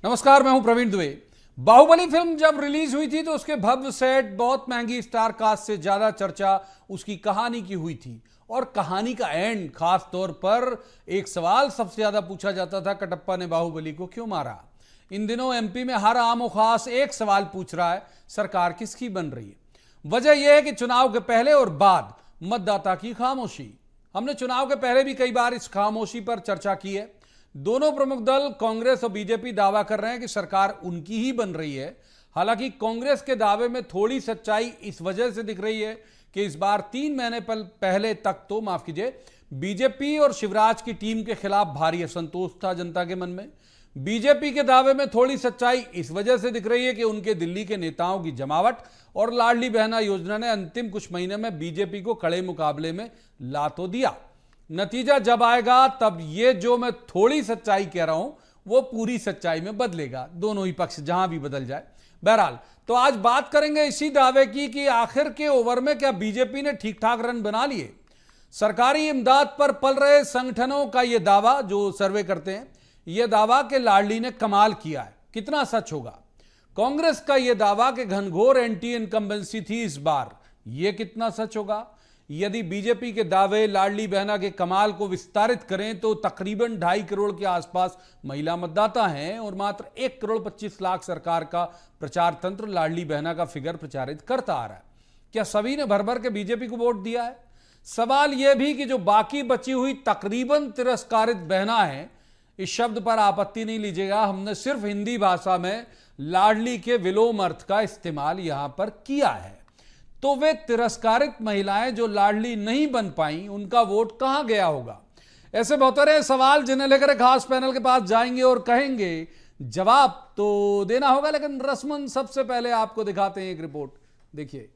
नमस्कार, मैं हूं प्रवीण दुबे। बाहुबली फिल्म जब रिलीज हुई थी तो उसके भव्य सेट, बहुत महंगी स्टार कास्ट से ज्यादा चर्चा उसकी कहानी की हुई थी। और कहानी का एंड, खास तौर पर एक सवाल सबसे ज्यादा पूछा जाता था, कटप्पा ने बाहुबली को क्यों मारा। इन दिनों एमपी में हर आम और खास एक सवाल पूछ रहा है, सरकार किसकी बन रही है। वजह यह है कि चुनाव के पहले और बाद मतदाता की खामोशी। हमने चुनाव के पहले भी कई बार इस खामोशी पर चर्चा की है। दोनों प्रमुख दल कांग्रेस और बीजेपी दावा कर रहे हैं कि सरकार उनकी ही बन रही है। हालांकि कांग्रेस के दावे में थोड़ी सच्चाई इस वजह से दिख रही है कि इस बार 3 महीने पहले तक तो माफ कीजिए, बीजेपी और शिवराज की टीम के खिलाफ भारी असंतोष था जनता के मन में। बीजेपी के दावे में थोड़ी सच्चाई इस वजह से दिख रही है कि उनके दिल्ली के नेताओं की जमावट और लाडली बहना योजना ने अंतिम कुछ महीने में बीजेपी को कड़े मुकाबले में ला तो दिया। नतीजा जब आएगा तब ये जो मैं थोड़ी सच्चाई कह रहा हूं वो पूरी सच्चाई में बदलेगा, दोनों ही पक्ष जहां भी बदल जाए। बहरहाल, तो आज बात करेंगे इसी दावे की कि आखिर के ओवर में क्या बीजेपी ने ठीक ठाक रन बना लिए। सरकारी इमदाद पर पल रहे संगठनों का यह दावा, जो सर्वे करते हैं, यह दावा कि लाडली ने कमाल किया है, कितना सच होगा। कांग्रेस का यह दावा कि घनघोर एंटी इनकम्बेंसी थी इस बार, यह कितना सच होगा। यदि बीजेपी के दावे लाडली बहना के कमाल को विस्तारित करें तो तकरीबन 2.5 करोड़ के आसपास महिला मतदाता हैं और मात्र 1 करोड़ 25 लाख सरकार का प्रचार तंत्र लाडली बहना का फिगर प्रचारित करता आ रहा है। क्या सभी ने भर भर के बीजेपी को वोट दिया है? सवाल यह भी कि जो बाकी बची हुई तकरीबन तिरस्कारित बहना है, इस शब्द पर आपत्ति नहीं लीजिएगा, हमने सिर्फ हिंदी भाषा में लाडली के विलोम अर्थ का इस्तेमाल यहां पर किया है। तो वे तिरस्कारित महिलाएं जो लाडली नहीं बन पाई, उनका वोट कहां गया होगा? ऐसे बहुतरे सवाल जिन्हें लेकर खास पैनल के पास जाएंगे और कहेंगे जवाब तो देना होगा, लेकिन रस्मन सबसे पहले आपको दिखाते हैं एक रिपोर्ट, देखिए।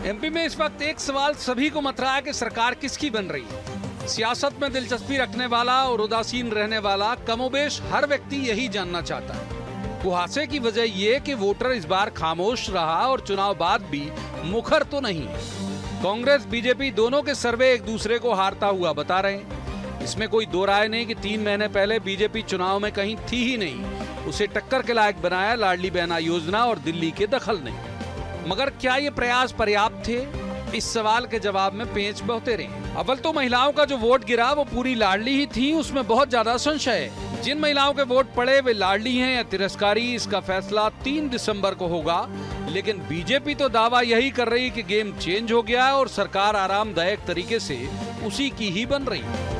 एमपी में इस वक्त एक सवाल सभी को मथ रहा है कि सरकार किसकी बन रही है। सियासत में दिलचस्पी रखने वाला और उदासीन रहने वाला कमोबेश हर व्यक्ति यही जानना चाहता है। कुहासे की वजह यह कि वोटर इस बार खामोश रहा और चुनाव बाद भी मुखर तो नहीं है। कांग्रेस बीजेपी दोनों के सर्वे एक दूसरे को हारता हुआ बता रहे हैं। इसमें कोई दो राय नहीं कि 3 महीने पहले बीजेपी चुनाव में कहीं थी ही नहीं। उसे टक्कर के लायक बनाया लाडली बहना योजना और दिल्ली के दखल ने। मगर क्या ये प्रयास पर्याप्त थे? इस सवाल के जवाब में पेंच बहुते रहे। अव्वल तो महिलाओं का जो वोट गिरा वो पूरी लाडली ही थी, उसमें बहुत ज्यादा संशय है। जिन महिलाओं के वोट पड़े वे लाडली हैं या तिरस्कारी, इसका फैसला 3 दिसंबर को होगा। लेकिन बीजेपी तो दावा यही कर रही कि गेम चेंज हो गया है और सरकार आरामदायक तरीके से उसी की ही बन रही है।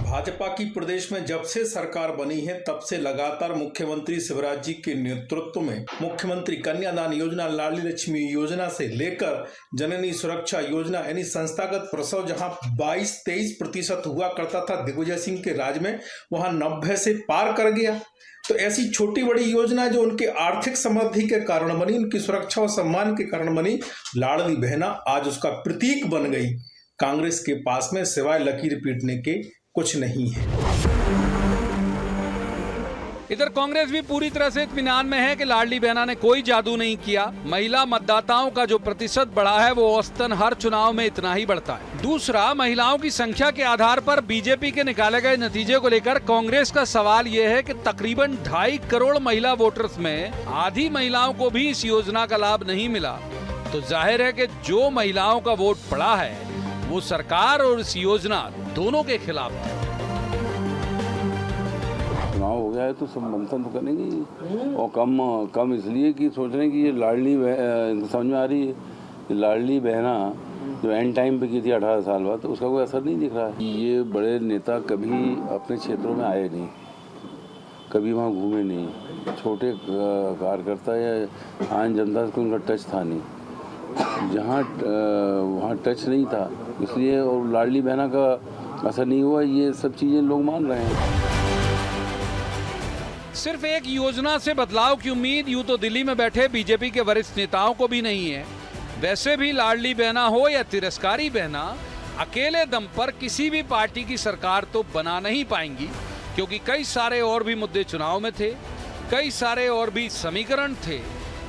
भाजपा की प्रदेश में जब से सरकार बनी है तब से लगातार मुख्यमंत्री शिवराज जी के नेतृत्व में मुख्यमंत्री कन्यादान योजना, लाडली लक्ष्मी योजना से लेकर जननी सुरक्षा योजना यानी संस्थागत प्रसव जहां 22-23% हुआ करता था दिग्विजय सिंह के राज में, वहां 90 से पार कर गया। तो ऐसी छोटी बड़ी योजना जो उनके आर्थिक समृद्धि के कारण बनी, उनकी सुरक्षा और सम्मान के कारण बनी, लाडली बहना आज उसका प्रतीक बन गई। कांग्रेस के पास में सिवाय लकीर पीटने के कुछ नहीं है। इधर कांग्रेस भी पूरी तरह से इत्मीनान में है कि लाडली बहना ने कोई जादू नहीं किया। महिला मतदाताओं का जो प्रतिशत बढ़ा है वो औसतन हर चुनाव में इतना ही बढ़ता है। दूसरा, महिलाओं की संख्या के आधार पर बीजेपी के निकाले गए नतीजे को लेकर कांग्रेस का सवाल यह है कि तकरीबन 2.5 करोड़ महिला वोटर्स में आधी महिलाओं को भी इस योजना का लाभ नहीं मिला। तो जाहिर है कि जो महिलाओं का वोट पड़ा है वो सरकार और इस योजना दोनों के खिलाफ है। चुनाव हो गया है तो सब मंथन तो करेंगे, और कम इसलिए कि सोच रहे हैं कि ये लाडली समझ में आ रही है कि लाडली बहना जो एंड टाइम पे की थी 18 साल बाद, तो उसका कोई असर नहीं दिख रहा है। ये बड़े नेता कभी अपने क्षेत्रों में आए नहीं, कभी वहाँ घूमे नहीं, छोटे कार्यकर्ता या आम जनता से उनका टच था नहीं, जहाँ वहाँ टच नहीं था, इसलिए और लाडली बहना का असर नहीं हुआ। ये सब चीज़ें लोग मान रहे हैं। सिर्फ एक योजना से बदलाव की उम्मीद यूं तो दिल्ली में बैठे बीजेपी के वरिष्ठ नेताओं को भी नहीं है। वैसे भी लाडली बहना हो या तिरस्कारी बहना, अकेले दम पर किसी भी पार्टी की सरकार तो बना नहीं पाएंगी, क्योंकि कई सारे और भी मुद्दे चुनाव में थे, कई सारे और भी समीकरण थे।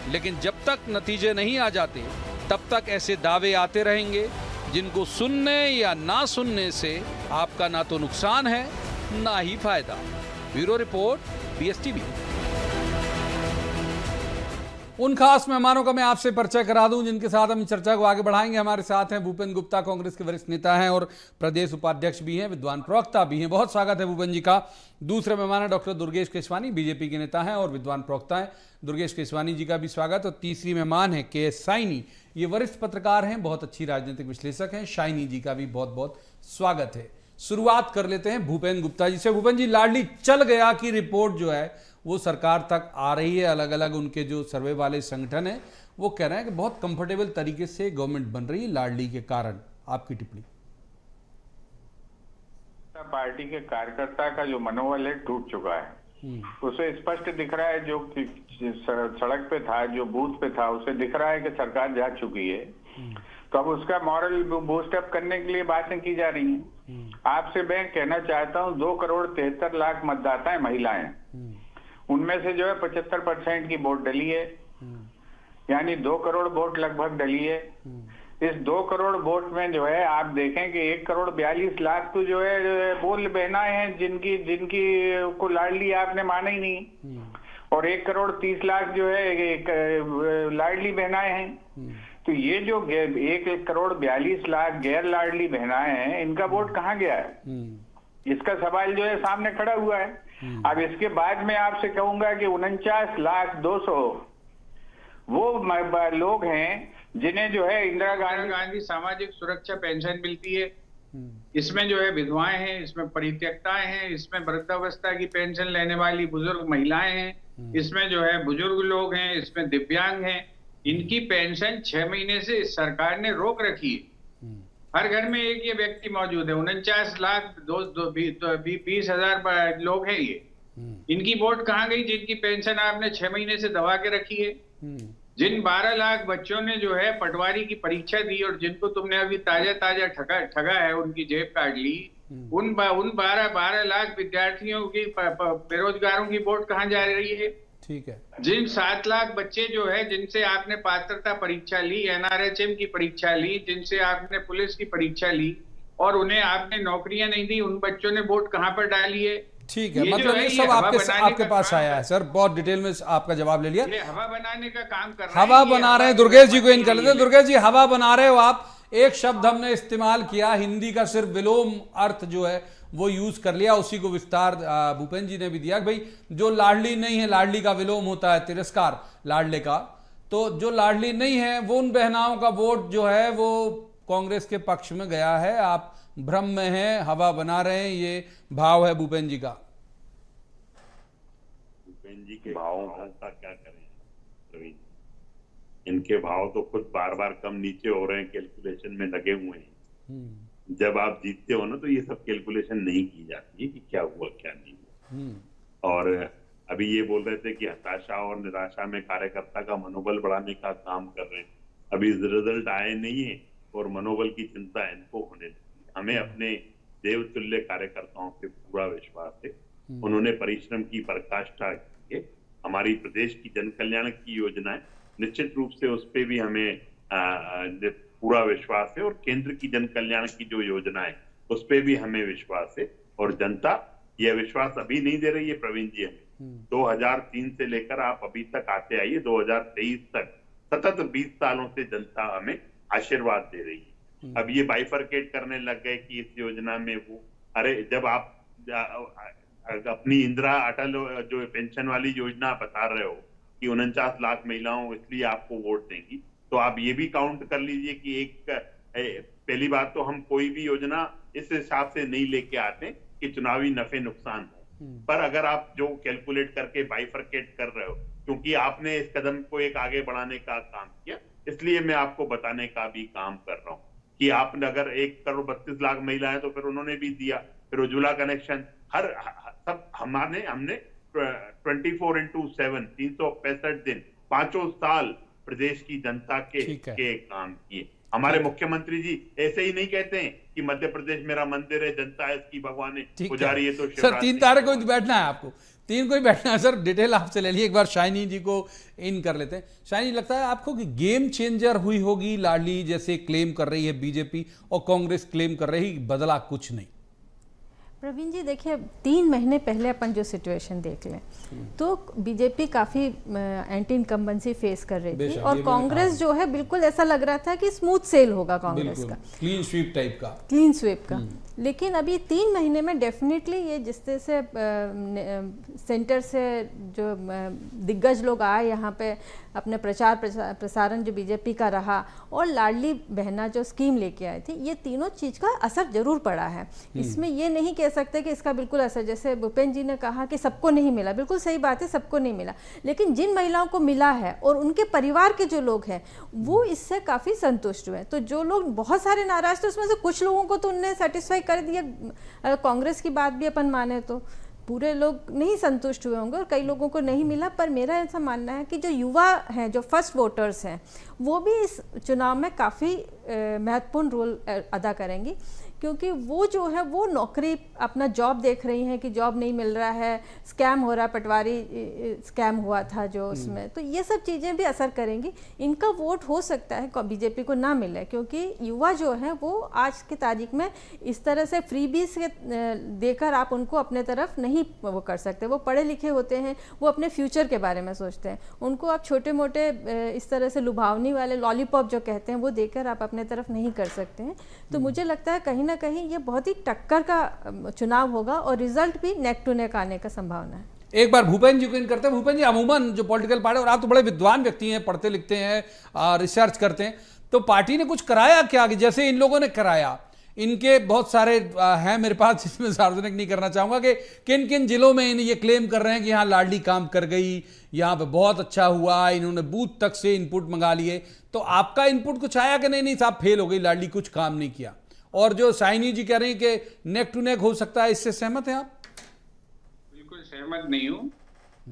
लेकिन जब तक नतीजे नहीं आ जाते तब तक ऐसे दावे आते रहेंगे जिनको सुनने या ना सुनने से आपका ना तो नुकसान है ना ही फायदा। Bureau report, BSTV। उन खास मेहमानों का मैं आपसे परिचय करा दूं जिनके साथ हम चर्चा को आगे बढ़ाएंगे। हमारे साथ हैं भूपेन गुप्ता, कांग्रेस के वरिष्ठ नेता हैं और प्रदेश उपाध्यक्ष भी हैं, विद्वान प्रवक्ता भी हैं। बहुत स्वागत है भूपेन जी का। दूसरे मेहमान हैं डॉक्टर दुर्गेश केशवानी, बीजेपी के नेता हैं और विद्वान प्रवक्ता हैं। दुर्गेश केशवानी जी का भी स्वागत। और तीसरी मेहमान है KS साइनी, ये वरिष्ठ पत्रकार हैं, बहुत अच्छी राजनीतिक विश्लेषक हैं। शाइनी जी का भी बहुत बहुत स्वागत है। शुरुआत कर लेते हैं भूपेन गुप्ता जी से। भूपेन जी, लाडली चल गया की रिपोर्ट जो है वो सरकार तक आ रही है। अलग अलग उनके जो सर्वे वाले संगठन हैं वो कह रहे हैं कि बहुत कंफर्टेबल तरीके से गवर्नमेंट बन रही है लाडली के कारण। आपकी टिप्पणी। पार्टी के कार्यकर्ता का जो मनोबल है टूट चुका है। उसे स्पष्ट दिख रहा है, जो सड़क पे था, जो बूथ पे था, उसे दिख रहा है कि सरकार जा चुकी है। तो अब उसका मॉरल बूस्ट अप करने के लिए बातें की जा रही हैं। आपसे मैं कहना चाहता हूं 2,73,00,000 मतदाता है, महिलाएं, उनमें से जो है 75% की वोट डली है, यानी 2 करोड़ वोट लगभग डली है। इस 2 करोड़ वोट में जो है आप देखें कि 1,42,00,000 तो जो है वो बहनाएं हैं जिनकी को लाडली आपने माना ही नहीं, और 1,30,00,000 जो है एक लाडली बहनाएं हैं। तो ये जो 1,42,00,000 गैर लाडली बहनाएं हैं, इनका वोट कहाँ गया है? इसका सवाल जो है सामने खड़ा हुआ है। अब इसके बाद मैं आपसे कहूंगा कि 49,200,000 वो लोग हैं जिन्हें जो है इंदिरा गांधी सामाजिक सुरक्षा पेंशन मिलती है। इसमें जो है विधवाएं हैं, इसमें परित्यक्ताएं हैं, इसमें वृद्धावस्था की पेंशन लेने वाली बुजुर्ग महिलाएं हैं, इसमें जो है बुजुर्ग लोग हैं, इसमें दिव्यांग हैं। इनकी पेंशन 6 महीने से सरकार ने रोक रखी है। हर घर में एक ये व्यक्ति मौजूद है। 49,20,000 लोग हैं ये। इनकी वोट कहाँ गई जिनकी पेंशन आपने 6 महीने से दबा के रखी है? जिन 12 लाख बच्चों ने जो है पटवारी की परीक्षा दी और जिनको तुमने अभी ताजा ठगा है, उनकी जेब काट ली, उन 12 लाख विद्यार्थियों की बेरोजगारों की वोट कहाँ जा रही है? ठीक है। जिन 7 लाख बच्चे जो है जिनसे आपने पात्रता परीक्षा ली, NRHM की परीक्षा ली, जिनसे आपने पुलिस की परीक्षा ली और उन्हें आपने नौकरियां नहीं दी, उन बच्चों ने वोट कहां पर डाली है? ठीक है, मतलब ये सब आपके पास आया है सर। बहुत डिटेल में आपका जवाब ले लिया। ये हवा बनाने का काम कर रहे हैं। हवा बना रहे हैं। दुर्गेश जी को इन कर लेते हैं। दुर्गेश जी, हवा बना रहे हो आप। एक शब्द हमने इस्तेमाल किया हिंदी का, सिर्फ विलोम अर्थ जो है वो यूज कर लिया, उसी को विस्तार भूपेन जी ने भी दिया कि भाई जो लाडली नहीं है, लाडली का विलोम होता है तिरस्कार लाडले का, तो जो लाडली नहीं है वो उन बहनाओं का वोट जो है वो कांग्रेस के पक्ष में गया है। आप भ्रम में हैं, हवा बना रहे हैं, ये भाव है भूपेन जी का। भूपेन जी के भावों का क्या करें? इनके भाव तो खुद बार बार कम नीचे हो रहे हैं, कैलकुलेशन में लगे हुए हैं। जब आप जीतते हो ना तो ये सब कैलकुलेशन नहीं की जाती है कि क्या हुआ क्या नहीं हुआ। और अभी ये बोल रहे थे कि हताशा और निराशा में कार्यकर्ता का मनोबल बढ़ाने का काम कर रहे हैं। अभी रिजल्ट आए नहीं है और मनोबल की चिंता इनको होने लगी। हमें अपने देवतुल्य कार्यकर्ताओं पे पूरा विश्वास है। उन्होंने परिश्रम की पराकाष्ठा की है। हमारी प्रदेश की जन कल्याण की योजनाएं निश्चित रूप से उस पर भी हमें पूरा विश्वास है, और केंद्र की जन कल्याण की जो योजना है उस पे भी हमें विश्वास है। और जनता यह विश्वास अभी नहीं दे रही है प्रवीण जी हमें। 2003 से लेकर आप अभी तक आते आइए 2023 तक सतत 20 सालों से जनता हमें आशीर्वाद दे रही है। अब ये बाइफरकेट करने लग गए कि इस योजना में वो, अरे जब आप अपनी इंदिरा अटल जो पेंशन वाली योजना बता रहे हो कि 49 लाख महिलाओं इसलिए आपको वोट देंगी, तो आप ये भी काउंट कर लीजिए कि पहली बात तो हम कोई भी योजना इस हिसाब से नहीं लेके आते कि चुनावी नफे नुकसान हो, पर अगर आप जो कैलकुलेट करके बाइफरकेट कर रहे हो, क्योंकि आपने इस कदम को एक आगे बढ़ाने का काम किया, इसलिए मैं आपको बताने का भी काम कर रहा हूँ कि आपने अगर 1,32,00,000 महिला है तो फिर उन्होंने भी दिया, फिर उज्ज्वला कनेक्शन, हर सब हमने 24/7 365 दिन 5 साल प्रदेश की जनता के काम किए। हमारे मुख्यमंत्री जी ऐसे ही नहीं कहते हैं कि मध्य प्रदेश मेरा मंदिर है, जनता है इसकी, भगवान है, पुजारी है। तो सर 3 तारीख को बैठना है आपको, 3 को ही बैठना है सर। डिटेल आपसे ले लिए, एक बार शाइनी जी को इन कर लेते हैं। शाइनी, लगता है आपको कि गेम चेंजर हुई होगी लाडली, जैसे क्लेम कर रही है बीजेपी और कांग्रेस क्लेम कर रही, बदला कुछ नहीं? प्रवीण जी देखिए, 3 महीने पहले अपन जो सिचुएशन देख लें तो बीजेपी काफ़ी एंटी इनकम्बेंसी फेस कर रही थी और कांग्रेस जो है बिल्कुल ऐसा लग रहा था कि स्मूथ सेल होगा कांग्रेस का, क्लीन स्वीप टाइप का, क्लीन स्वीप का। लेकिन अभी 3 महीने में डेफिनेटली ये जिस तरह से सेंटर से जो दिग्गज लोग आए यहाँ पे, अपने प्रसारण जो बीजेपी का रहा और लाडली बहना जो स्कीम लेके आए थे, ये तीनों चीज़ का असर जरूर पड़ा है। इसमें ये नहीं कह सकते कि इसका बिल्कुल असर, जैसे भूपेंद्र जी ने कहा कि सबको नहीं मिला, बिल्कुल सही बात है, सबको नहीं मिला, लेकिन जिन महिलाओं को मिला है और उनके परिवार के जो लोग हैं वो इससे काफ़ी संतुष्ट हुए। तो जो लोग बहुत सारे नाराज थे उसमें से कुछ लोगों को तो उनने सेटिस्फाई कर दिया। कांग्रेस की बात भी अपन माने तो पूरे लोग नहीं संतुष्ट हुए होंगे और कई लोगों को नहीं मिला, पर मेरा ऐसा मानना है कि जो युवा हैं, जो फर्स्ट वोटर्स हैं, वो भी इस चुनाव में काफ़ी महत्वपूर्ण रोल अदा करेंगी, क्योंकि वो जो है वो नौकरी, अपना जॉब देख रही हैं कि जॉब नहीं मिल रहा है, स्कैम हो रहा है, पटवारी स्कैम हुआ था जो उसमें, तो ये सब चीज़ें भी असर करेंगी। इनका वोट हो सकता है बीजेपी को ना मिले, क्योंकि युवा जो है वो आज की तारीख में इस तरह से फ्रीबीज देकर आप उनको अपने तरफ नहीं वो कर सकते। वो पढ़े लिखे होते हैं, वो अपने फ्यूचर के बारे में सोचते हैं, उनको आप छोटे मोटे इस तरह से लुभावनी वाले लॉलीपॉप जो कहते हैं वो देकर आप अपने तरफ नहीं कर सकते हैं। तो मुझे लगता है कहीं ना कहीं ये बहुत ही टक्कर का चुनाव होगा और रिजल्ट भी नेक टू नेक आने का संभावना है। एक बार भूपेंद्र जी को इन करते हैं। भूपेंद्र जी, अमूमन जो पॉलिटिकल पार्टी, और आप तो बड़े विद्वान व्यक्ति हैं, पढ़ते लिखते हैं, रिसर्च करते हैं, तो पार्टी ने कुछ कराया क्या? जैसे इन लोगों ने कराया, इनके बहुत सारे हैं मेरे पास, जिसमें सार्वजनिक नहीं करना चाहूंगा कि किन किन जिलों में ये क्लेम कर रहे हैं कि यहाँ लाडली काम कर गई, यहाँ पे बहुत अच्छा हुआ, इन्होंने बूथ तक से इनपुट मंगा लिए। तो आपका इनपुट कुछ आया कि नहीं साहब फेल हो गई लाडली, कुछ काम नहीं किया? और जो शाइनी जी कह रही हैं कि नेक टू नेक हो सकता है, इससे सहमत हैं आप? बिल्कुल सहमत नहीं हूँ।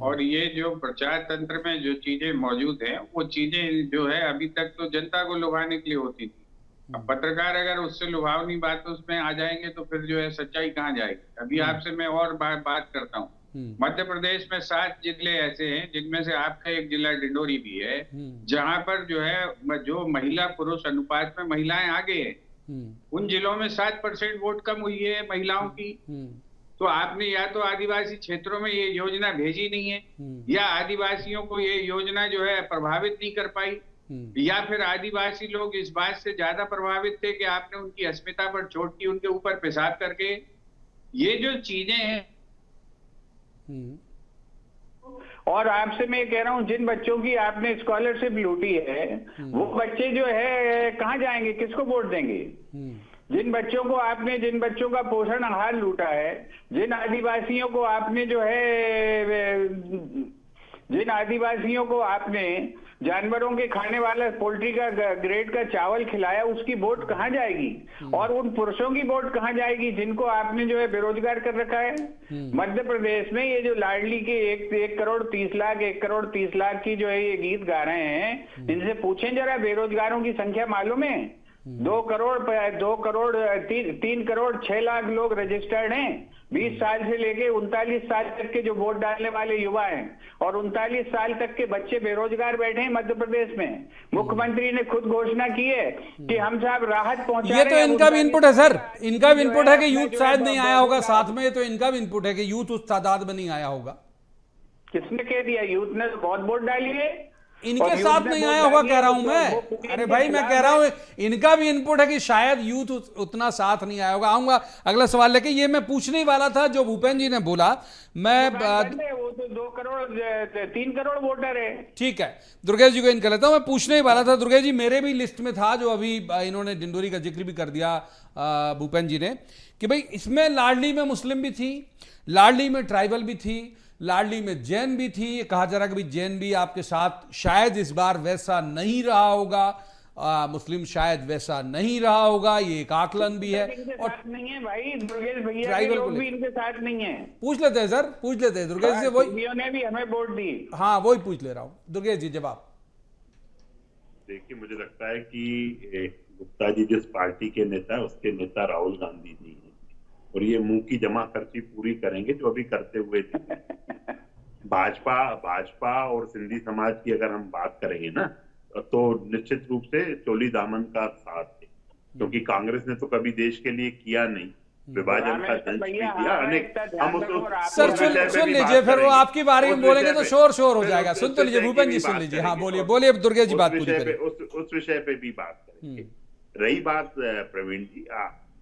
और ये जो प्रचार तंत्र में जो चीजें मौजूद हैं, वो चीजें जो है अभी तक तो जनता को लुभाने के लिए होती थी। अब पत्रकार अगर उससे लुभावनी बात उसमें आ जाएंगे तो फिर जो है सच्चाई कहाँ जाएगी। अभी आपसे मैं और बात करता हूँ। मध्य प्रदेश में 7 जिले ऐसे हैं जिनमें से आपका एक जिला डिंडोरी भी है, जहाँ पर जो है जो महिला पुरुष अनुपात में महिलाएं आगे हैं। उन जिलों में 7% वोट कम हुई है महिलाओं की। तो आपने या तो आदिवासी क्षेत्रों में ये योजना भेजी नहीं है, या आदिवासियों को ये योजना जो है प्रभावित नहीं कर पाई, या फिर आदिवासी लोग इस बात से ज्यादा प्रभावित थे कि आपने उनकी अस्मिता पर चोट की, उनके ऊपर पेशाब करके। ये जो चीजें हैं, और आपसे मैं कह रहा हूँ, जिन बच्चों की आपने स्कॉलरशिप लूटी है, वो बच्चे जो है कहाँ जाएंगे, किसको वोट देंगे? जिन बच्चों का पोषण आहार लूटा है, जिन आदिवासियों को आपने जानवरों के खाने वाला पोल्ट्री का ग्रेड का चावल खिलाया, उसकी वोट कहाँ जाएगी? और उन पुरुषों की वोट कहाँ जाएगी जिनको आपने जो है बेरोजगार कर रखा है? मध्य प्रदेश में ये जो लाडली के 1 करोड़ 30 लाख की जो है ये गीत गा रहे हैं, इनसे पूछें जरा बेरोजगारों की संख्या मालूम है? 3 करोड़ 6 लाख लोग रजिस्टर्ड हैं। 20 साल से लेके 39 साल तक के जो वोट डालने वाले युवा हैं, और 39 साल तक के बच्चे बेरोजगार बैठे हैं मध्य प्रदेश में। मुख्यमंत्री ने खुद घोषणा की है कि हम साहब राहत पहुंचा ये तो इनका भी इनपुट है सर, इनका भी इनपुट है कि यूथ शायद नहीं आया होगा साथ में। तो इनका भी इनपुट है कि यूथ उस तादाद में नहीं आया होगा। किसने कह दिया? यूथ ने तो बहुत वोट डाली है, इनके साथ नहीं आया होगा कह रहा हूं मैं। अरे भाई, मैं कह रहा हूं इनका भी इनपुट है कि शायद यूथ उतना साथ नहीं आया होगा। आऊंगा अगला सवाल लेके। ये मैं पूछने ही वाला था जो भूपेंद्र जी ने बोला। मैं वो तो 2 करोड़ 3 करोड़ वोटर है। ठीक है, दुर्गेश जी को इन कर लेता हूं। मैं पूछने ही वाला था दुर्गेश जी, मेरे भी लिस्ट में था जो अभी इन्होंने डिंडोरी का जिक्र भी कर दिया भूपेंद्र जी ने, कि भाई इसमें लाडली में मुस्लिम भी थी, लाडली में ट्राइबल भी थी, लाडली में जैन भी थी। ये कहा जा रहा कि भाई जैन भी आपके साथ शायद इस बार वैसा नहीं रहा होगा, मुस्लिम शायद वैसा नहीं रहा होगा, ये एक आकलन भी है। और नहीं है भाई, दुर्गेश भैया के लोग भी इनके साथ नहीं है। पूछ लेते हैं सर, पूछ लेते हैं दुर्गेश से। वही ने भी हमें वोट दी। हाँ, वही पूछ ले रहा हूँ। दुर्गेश जी जवाब। देखिए, मुझे लगता है कि गुप्ता जी जिस पार्टी के नेता है उसके नेता राहुल गांधी जी हैं, और ये मुंह की जमा खर्ची पूरी करेंगे जो अभी करते हुए थे। भाजपा और सिंधी समाज की अगर हम बात करेंगे ना, तो निश्चित रूप से चोली दामन का साथ है, क्योंकि कांग्रेस ने तो कभी देश के लिए किया नहीं, विभाजन का दंश भी दिया अनेक। हम सर सुन लीजिए, फिर वो आपकी बारे में बोलेंगे तो शोर हो जाएगा। सुन तो लीजिए भूपेन जी, सुन लीजिए। हाँ बोलिए दुर्गेश जी बात पूरी करें। उस विषय पे भी बात करेंगे। रही बात प्रवीण जी,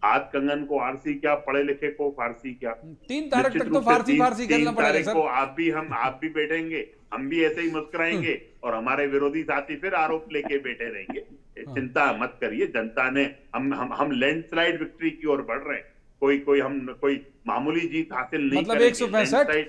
हाथ कंगन को आरसी क्या, पढ़े लिखे को फारसी क्या। 3 तारीख तक तो फारसी करना पड़ेगा सर। आप भी बैठेंगे, हम भी ऐसे ही मुस्कुराएंगे और हमारे विरोधी साथी फिर आरोप लेके बैठे रहेंगे। चिंता मत करिए, जनता ने हम लैंडस्लाइड विक्ट्री की ओर बढ़ रहे हैं। कोई मामूली जीत हासिल नहीं, मतलब 165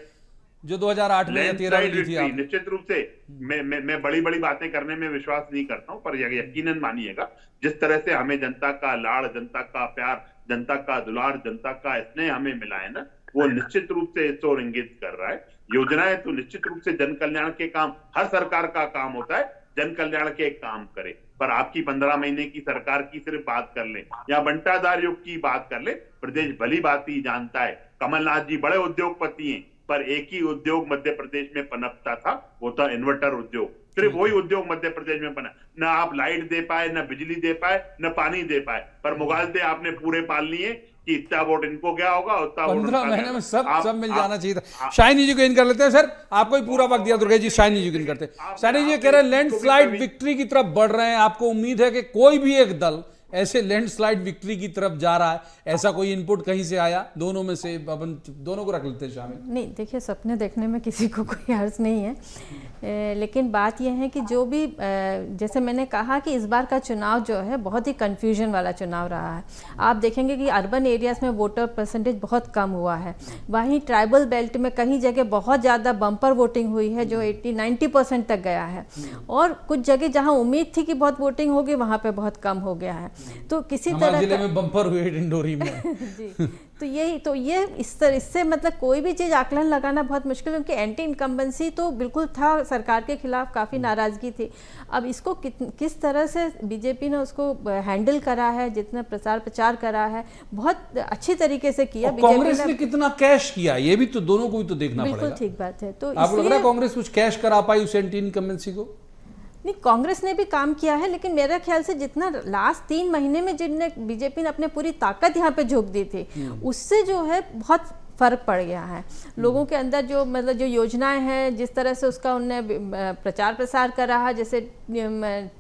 जो 2008 में या 13 में ली थी आप। निश्चित रूप से मैं बड़ी बातें करने में विश्वास नहीं करता हूं, पर यकीनन मानिएगा जिस तरह से हमें जनता का लाड़, जनता का प्यार, जनता का दुलार, जनता का स्नेह हमें मिला है ना, वो निश्चित रूप से इस ओर इंगित कर रहा है। योजनाएं तो निश्चित रूप से जन कल्याण के काम, हर सरकार का काम होता है जन कल्याण के काम करे, पर आपकी 15 महीने की सरकार की सिर्फ बात कर ले या बंटाधार युग की बात कर ले, प्रदेश भली बात ही जानता है। कमलनाथ जी बड़े उद्योगपति हैं, पर एक ही उद्योग मध्य प्रदेश में पनपता था, वो था इन्वर्टर उद्योग। सिर्फ वही उद्योग मध्य प्रदेश में बना। न आप लाइट दे पाए, न बिजली दे पाए, न पानी दे पाए, पर मुगालते आपने पूरे पाल लिए कि इतना वोट इनको गया होगा, उतना 15 महीने में सब मिल जाना चाहिए था। शाइनी जी को इन कर लेते हैं सर, आपको ही पूरा वक्त दिया दुर्गेश जी, शाइनी जी को इन करते हैं। शाइनी जी कह रहे हैं लैंडस्लाइड विक्ट्री की तरफ बढ़ रहे हैं, आपको उम्मीद है कि कोई भी एक दल ऐसे लैंडस्लाइड विक्ट्री की तरफ जा रहा है, ऐसा कोई इनपुट कहीं से आया? दोनों में से अपन दोनों को रख लेते हैं शामिल। नहीं, देखिए सपने देखने में किसी को कोई हर्ज नहीं है, लेकिन बात यह है कि जो भी जैसे मैंने कहा कि इस बार का चुनाव जो है बहुत ही कन्फ्यूजन वाला चुनाव रहा है। आप देखेंगे कि अर्बन एरियाज़ में वोटर परसेंटेज बहुत कम हुआ है, वहीं ट्राइबल बेल्ट में कहीं जगह बहुत ज़्यादा बम्पर वोटिंग हुई है जो 80-90% तक गया है, और कुछ जगह जहां उम्मीद थी कि बहुत वोटिंग होगी वहां पे बहुत कम हो गया है। तो किसी तरह जिले में बम्पर हुए डिंडोरी में जी, तो ये इससे मतलब कोई भी चीज़ आकलन लगाना बहुत मुश्किल है, क्योंकि एंटी इनकम्बेंसी तो बिल्कुल था, सरकार के खिलाफ काफ़ी नाराज़गी थी। अब इसको किस तरह से बीजेपी ने उसको हैंडल करा है, जितना प्रचार करा है बहुत अच्छी तरीके से किया। कांग्रेस ने कितना कैश किया, ये भी तो दोनों को भी तो देखना पड़ेगा। बिल्कुल ठीक बात है। तो आपको लग रहा है कांग्रेस कुछ कैश करा पाई उस एंटी इनकम्बेंसी को? नहीं, कांग्रेस ने भी काम किया है, लेकिन मेरे ख्याल से जितना लास्ट 3 महीने में जिनने बीजेपी ने अपने पूरी ताकत यहाँ पे झोंक दी थी, उससे जो है बहुत फ़र्क पड़ गया है। लोगों के अंदर जो मतलब जो योजनाएं हैं, जिस तरह से उसका उनने प्रचार प्रसार कर रहा, जैसे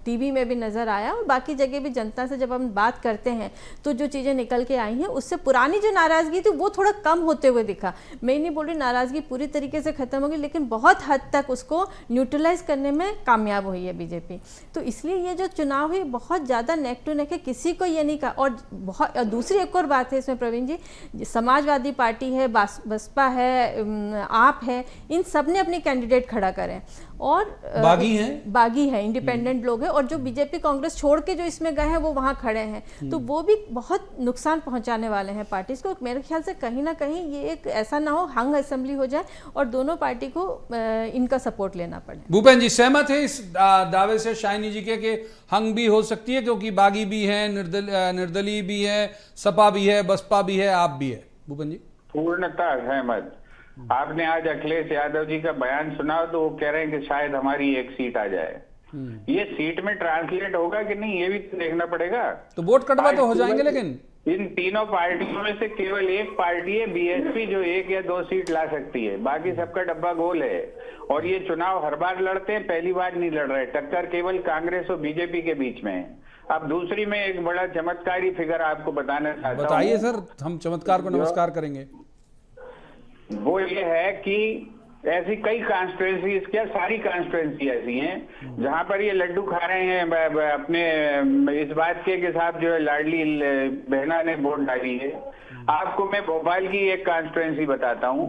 टीवी में भी नज़र आया और बाकी जगह भी जनता से जब हम बात करते हैं तो जो चीज़ें निकल के आई हैं, उससे पुरानी जो नाराज़गी थी वो थोड़ा कम होते हुए दिखा। मैं नहीं बोल रही नाराज़गी पूरी तरीके से ख़त्म होगी, लेकिन बहुत हद तक उसको न्यूट्रलाइज करने में कामयाब हुई है बीजेपी। तो इसलिए ये जो चुनाव है बहुत ज़्यादा नेक टू नेक है, किसी को ये नहीं कहा। और बहुत दूसरी एक और बात है इसमें प्रवीण जी, समाजवादी पार्टी है, बसपा है, आप है, इन सब ने अपने कैंडिडेट खड़ा करें और बागी है, इंडिपेंडेंट लोग हैं, और जो बीजेपी कांग्रेस छोड़ के जो इसमें गए हैं वो वहाँ खड़े हैं, तो वो भी बहुत नुकसान पहुंचाने वाले हैं पार्टीज को। मेरे ख्याल से कहीं ना कहीं ये एक ऐसा ना हो हंग असेंबली हो जाए और दोनों पार्टी को इनका सपोर्ट लेना पड़े। भूपेन जी सहमत है इस दावे से शाइनी जी के कि हंग भी हो सकती है, क्योंकि बागी भी है, निर्दलीय भी है, सपा भी है, बसपा भी है, आप भी है? भूपेन जी पूर्णतः सहमत। आपने आज अखिलेश यादव जी का बयान सुना तो वो कह रहे हैं कि शायद हमारी एक सीट आ जाए। ये सीट में ट्रांसलेट होगा कि नहीं ये भी तो देखना पड़ेगा। तो वोट कटवा तो हो जाएंगे, लेकिन इन तीनों पार्टियों में से केवल एक पार्टी है बीएसपी जो 1 या 2 सीट ला सकती है, बाकी सबका डब्बा गोल है। और ये चुनाव हर बार लड़ते हैं, पहली बार नहीं लड़ रहे। टक्कर केवल कांग्रेस और बीजेपी के बीच में है। अब दूसरी में एक बड़ा चमत्कारी फिगर आपको बताना चाहता हूँ। बताइए सर, हम चमत्कार को नमस्कार करेंगे। वो ये है कि ऐसी कई कॉन्स्टिट्यूएंसीज, क्या सारी कॉन्स्टिट्यूएंसी ऐसी हैं जहां पर ये लड्डू खा रहे हैं अपने इस बात के साथ जो है लाडली बहना ने वोट डाली है। आपको मैं भोपाल की एक कॉन्स्टिट्यूएंसी बताता हूँ,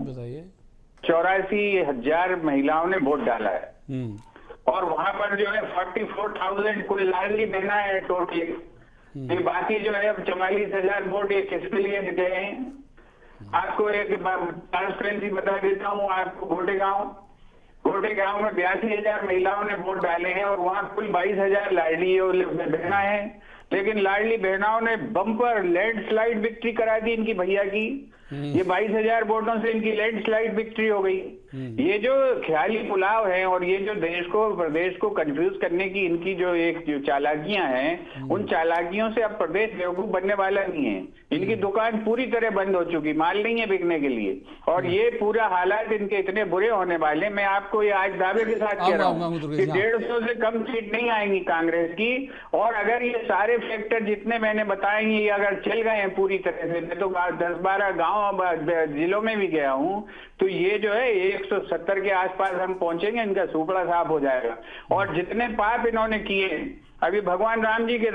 84,000 महिलाओं ने वोट डाला है और वहां पर जो है 44,000 कुल लाडली बहना है टोटल। बाकी जो है 44,000 वोट ये किसके लिए गए हैं? आपको एक ट्रांसपेरेंसी बता देता हूँ आपको। गोटेगांव में 82,000 महिलाओं ने वोट डाले हैं और वहाँ कुल 22,000 लाडली बहना है। लेकिन लाडली बहनाओं ने बम्पर लैंडस्लाइड विक्ट्री करा दी इनकी भैया की। ये 22,000 वोटों से इनकी लैंडस्लाइड विक्ट्री हो गई। ये जो ख्याली पुलाव है और ये जो देश को प्रदेश को कंफ्यूज करने की इनकी जो चालाकियां हैं, उन चालाकियों से अब प्रदेश बेवकूफ बनने वाला नहीं है। इनकी दुकान पूरी तरह बंद हो चुकी, माल नहीं है बिकने के लिए, और ये पूरा हालात इनके इतने बुरे होने वाले। मैं आपको ये आज दावे के साथ कह रहा हूँ कि 150 से कम सीट नहीं आएंगी कांग्रेस की। और अगर ये सारे फैक्टर जितने मैंने बताए ये अगर चल गए हैं पूरी तरह से, मैं तो 10-12 गांव जिलों में भी गया हूं, तो ये जो है 170 के आसपास हम पहुंचेंगे, इनका सुपड़ा साफ हो जाएगा। और जितने पाप इन्होंने किए, अभी भगवान राम जी की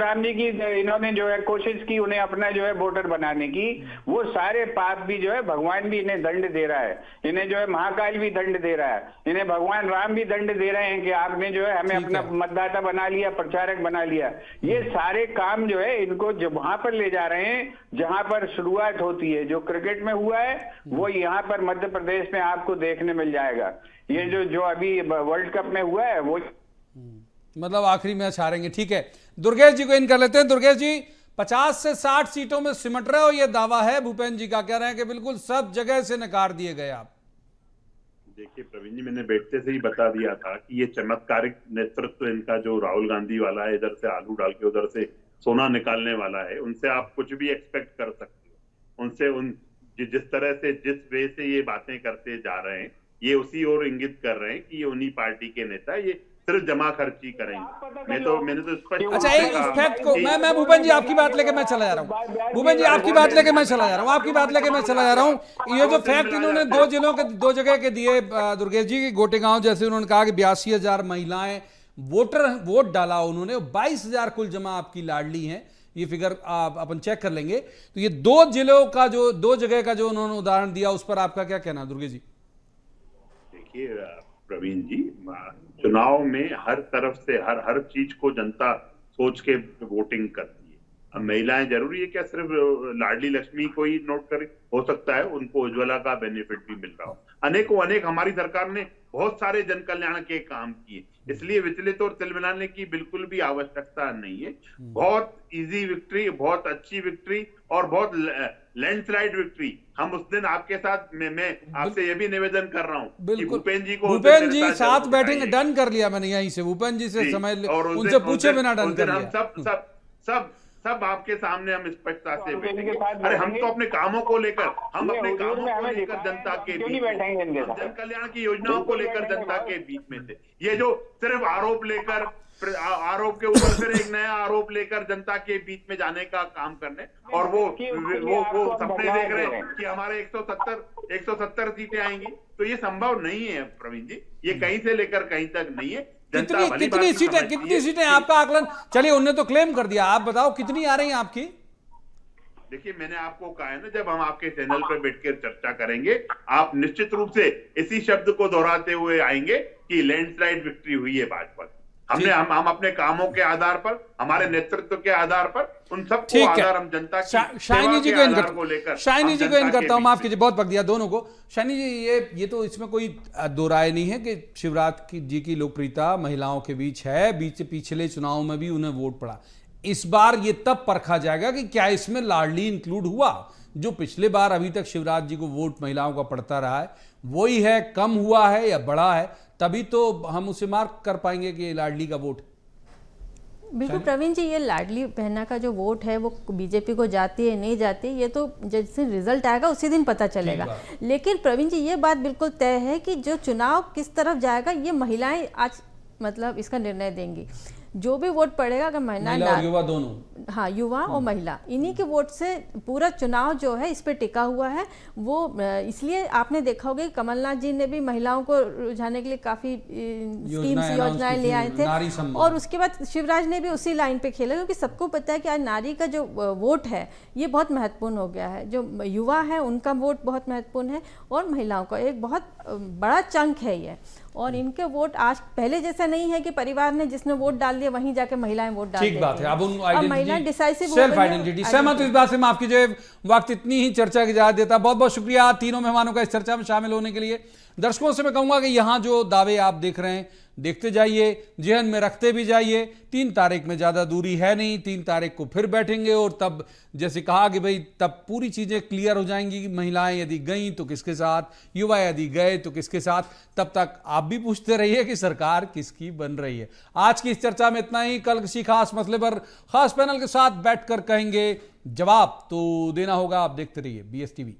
इन्होंने जो है कोशिश की उन्हें अपना जो है वोटर बनाने की, वो सारे पाप भी जो है भगवान भी इन्हें दंड दे रहा है, इन्हें जो है महाकाल भी दंड दे रहा है, इन्हें भगवान राम भी दंड दे रहे हैं कि आपने जो है हमें अपना मतदाता बना लिया, प्रचारक बना लिया। ये सारे काम जो है इनको जो वहां पर ले जा रहे हैं जहां पर शुरुआत होती है। जो क्रिकेट में हुआ है वो यहाँ पर मध्य प्रदेश में आपको देखने मिल जाएगा। ये जो अभी वर्ल्ड कप में हुआ है वो मतलब आखिरी मैच हारेंगे। ठीक है, दुर्गेश जी को इन कर लेते हैं। दुर्गेश जी, 50 से 60 सीटों में सिमट रहे हो, ये दावा है भूपेंद्र जी का, कह रहे हैं कि बिल्कुल सब जगह से नकार दिए गए आप। देखिए प्रवीण जी, मैंने बैठते से ही बता दिया था कि ये चमत्कारिक नेतृत्व इनका जो राहुल गांधी वाला है, इधर से आलू डाल के उधर से सोना निकालने वाला है, उनसे आप कुछ भी एक्सपेक्ट कर सकते हो। उनसे जिस तरह से जिस वे से ये बातें करते जा रहे हैं, ये उसी ओर इंगित कर रहे हैं कि ये उन्हीं पार्टी के नेता, ये सिर्फ जमा खर्ची करेंगे। मैंने तो स्पष्ट। अच्छा, एक फैक्ट को मैं भूपेंद्र जी आपकी बात लेके मैं चला जा रहा हूँ, भूपेंद्र जी आपकी बात लेके मैं चला जा रहा हूँ, आपकी बात लेके मैं चला जा रहा हूँ। ये जो फैक्ट इन्होंने 2 जिलों के 2 जगह के दिए दुर्गेश जी, की गोटेगांव जैसे उन्होंने कहा कि 82,000 महिलाएं वोट डाला उन्होंने, 22,000 कुल जमा आपकी लाडली हैं, ये फिगर अपन चेक कर लेंगे। तो ये 2 जिलों का जो 2 जगह का जो उन्होंने उदाहरण दिया, उस पर आपका क्या कहना दुर्गेश जी? देखिए प्रवीण जी, चुनाव में हर तरफ से हर चीज को जनता सोच के वोटिंग करती है। अब महिलाएं जरूरी है क्या सिर्फ लाडली लक्ष्मी को ही नोट करे? हो सकता है उनको उज्ज्वला का बेनिफिट भी मिल रहा हो। अनेक हमारी सरकार ने बहुत सारे जन कल्याण के काम किए, इसलिए विचलित और तिलमिलाने की बिल्कुल भी आवश्यकता नहीं है। बहुत इजी विक्ट्री, बहुत अच्छी विक्ट्री और बहुत लैंडस्लाइड विक्ट्री। हम उस दिन आपके साथ मैं आपसे ये भी निवेदन कर रहा हूँ कि भूपेंद्र जी को, भूपेंद्र जी साथ बैठेंगे, डन कर लिया मैंने यहीं से, भूपेंद्र जी से समय उनसे पूछे बिना डन कर लिया। सब आपके सामने हम स्पष्टता से बैठेंगे। अरे हम तो अपने कामों को लेकर, हम अपने कामों को लेकर जनता के बीच में, जन कल्याण की योजनाओं को लेकर जनता के बीच में थे। ये जो सिर्फ आरोप लेकर, आरोप के ऊपर फिर एक नया आरोप लेकर जनता के बीच में जाने का काम करने, और वो सपने देख रहे हैं कि हमारे 170 सीटें आएंगी, तो ये संभव नहीं है प्रवीण जी। ये कहीं से लेकर कहीं तक नहीं है। कितनी सीटें आपका आकलन? चलिए, उन्होंने तो क्लेम कर दिया, आप बताओ कितनी आ रही हैं आपकी? देखिए मैंने आपको कहा है ना, जब हम आपके चैनल पर बैठकर चर्चा करेंगे, आप निश्चित रूप से इसी शब्द को दोहराते हुए आएंगे कि लैंडस्लाइड विक्ट्री हुई है भाजपा की। हम अपने कामों के आधार पर, हमारे नेतृत्व के आधार पर, उन सब को आधार हम जनता की शाइनी जी को लेकर, शाइनी जी को इन करता हूं, माफ कीजिए, बहुत पक दिया दोनों को। शाइनी जी, ये तो इसमें कोई दो राय नहीं है कि शिवराज जी की लोकप्रियता महिलाओं के बीच है, पिछले चुनाव में भी उन्हें वोट पड़ा। इस बार ये तब परखा जाएगा कि क्या इसमें लाडली इंक्लूड हुआ। जो पिछले बार अभी तक शिवराज जी को वोट महिलाओं का पड़ता रहा है, वही है, कम हुआ है या बढ़ा है, तभी तो हम उसे मार्क कर पाएंगे कि लाडली का वोट। बिल्कुल प्रवीण जी, ये लाडली बहना का जो वोट है वो बीजेपी को जाती है नहीं जाती, ये तो जिस दिन रिजल्ट आएगा उसी दिन पता चलेगा। लेकिन प्रवीण जी, ये बात बिल्कुल तय है कि जो चुनाव किस तरफ जाएगा ये महिलाएं आज मतलब इसका निर्णय देंगी। जो भी वोट पड़ेगा, अगर महिला और युवा दोनों, हाँ, युवा और महिला, इन्हीं के वोट से पूरा चुनाव जो है इस पे टिका हुआ है। वो इसलिए आपने देखा होगा कि कमलनाथ जी ने भी महिलाओं को रुझाने के लिए काफी स्कीम्स, योजनाएं ले आए थे, और उसके बाद शिवराज ने भी उसी लाइन पे खेला, क्योंकि सबको पता है कि आज नारी का जो वोट है ये बहुत महत्वपूर्ण हो गया है। जो युवा है उनका वोट बहुत महत्वपूर्ण है, और महिलाओं का एक बहुत बड़ा चंक है ये। और इनके वोट आज पहले जैसा नहीं है कि परिवार ने जिसने वोट डाल दिया वहीं जाके महिलाएं वोट डाल देती हैं। ठीक बात है। अब उन महिलाएं डिसाइसिव सेल्फ आइडेंटिटी, सहमत इस बात से, माफ कीजिए, वक्त इतनी ही चर्चा की इजाजत देता। बहुत बहुत शुक्रिया तीनों मेहमानों का इस चर्चा में शामिल होने के लिए। दर्शकों से मैं कहूंगा कि यहाँ जो दावे आप देख रहे हैं देखते जाइए, जहन में रखते भी जाइए। 3 तारीख में ज़्यादा दूरी है नहीं, 3 तारीख को फिर बैठेंगे और तब जैसे कहा कि भाई तब पूरी चीज़ें क्लियर हो जाएंगी कि महिलाएं यदि गईं तो किसके साथ, युवा यदि गए तो किसके साथ। तब तक आप भी पूछते रहिए कि सरकार किसकी बन रही है। आज की इस चर्चा में इतना ही। कल किसी खास मसले पर खास पैनल के साथ बैठकर कहेंगे, जवाब तो देना होगा। आप देखते रहिए BSTV।